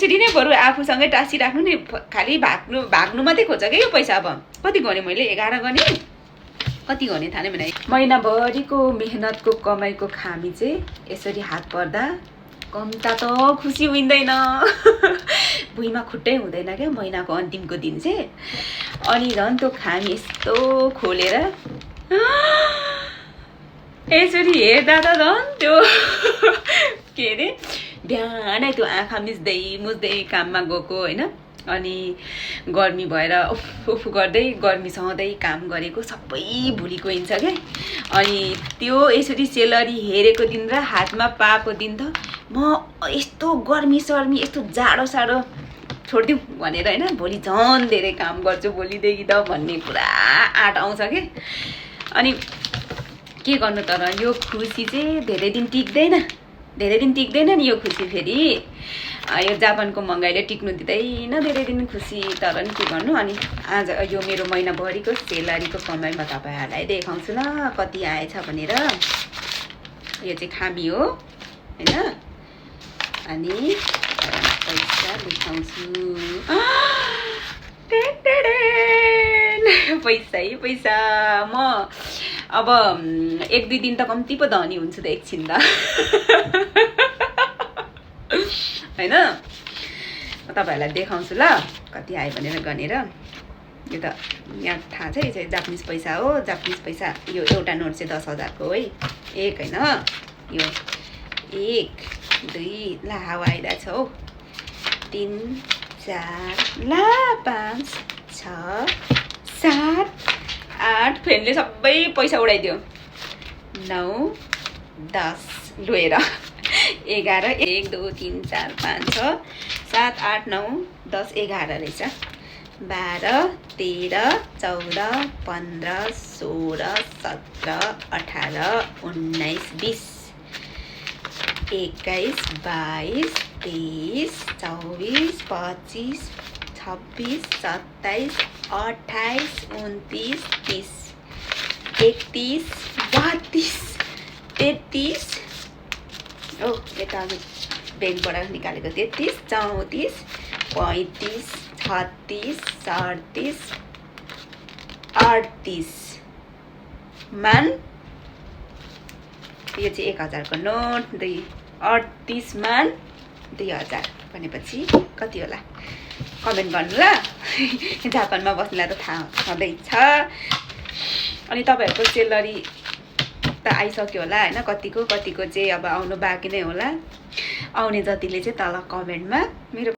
यसरी नै बरु आफूसँगै टाँसिराख्नु नि, खालि भाग्नु मात्रै खोज्छ क्या यो पैसा। अब कति गने मैले 11 गने, कति गने थाहा नै भएन। महिनाभरिको मेहनतको कमाइको खामी चाहिँ यसरी हात पर्दा कम्ता त खुसी हुँदैन, भुइँमा खुट्टै हुँदैन क्या महिनाको अन्तिमको दिन चाहिँ। अनि झन् त्यो खामी यस्तो खोलेर यसरी हेर्दा त झन् त्यो के अरे बिहानै त्यो आँखा मुच्दै काममा गएको होइन, अनि गर्मी भएर उफ गर्दै गर्मी सहँदै काम गरेको सबै भुलिको हिँड्छ क्या। अनि त्यो यसरी सेलरी हेरेको दिन र हातमा पाएको दिन त म यस्तो गर्मी सर्मी यस्तो जाडो साडो छोडिदिउँ भनेर होइन, भोलि झन् धेरै काम गर्छु भोलिदेखि त भन्ने पुरा आँट आउँछ क्या। अनि के गर्नु, तर यो खुसी चाहिँ धेरै दिन टिक्दैन नि यो खुसी। फेरि यो जापानको महँगाइले टिक्नु दिँदैन धेरै दिन खुसी, तर नि के गर्नु। अनि आज यो मेरो महिनाभरिको सेलरीको कमाइ म तपाईँहरूलाई देखाउँछु ल कति आएछ भनेर। यो चाहिँ खामी हो होइन, अनि पैसा देखाउँछु। पैसा म अब 1-2 दिन त कम्ती पो धनी हुन्छु त एकछिन त होइन। म तपाईँहरूलाई देखाउँछु ल कति आयो भनेर गनेर। यो त यहाँ थाहा छ, यो चाहिँ जापानिज पैसा हो। जापानिज पैसा यो एउटा नोट चाहिँ 10,000 को है, एक होइन यो 1 2 ला हावा आइरहेछ हौ, 3 4 ला 5 6 7 8 फ्रेन्डले सबै पैसा उडाइदियो, 9 10 लुएर 11 1 2 3 4 5 6 7 8 9 10 11 रहेछ, 12 13 14 15 16 17 18 19 20 21 22 23 24 25 26 27 28 29 30 31 32 33 ओ यता ब्याङ्कबाट निकालेको 33 34 35 36 37 38 मान यो चाहिँ 1000 को नोट, 38 मान 2000 भनेपछि कति होला कमेन्ट गर्नु ल। जापानमा बस्नेलाई त थाहा छँदैछ। अनि तपाईँहरूको सेलरी त आइसक्यो होला होइन, कतिको चाहिँ अब आउनु बाँकी नै होला। आउने जतिले चाहिँ तल कमेन्टमा मेरो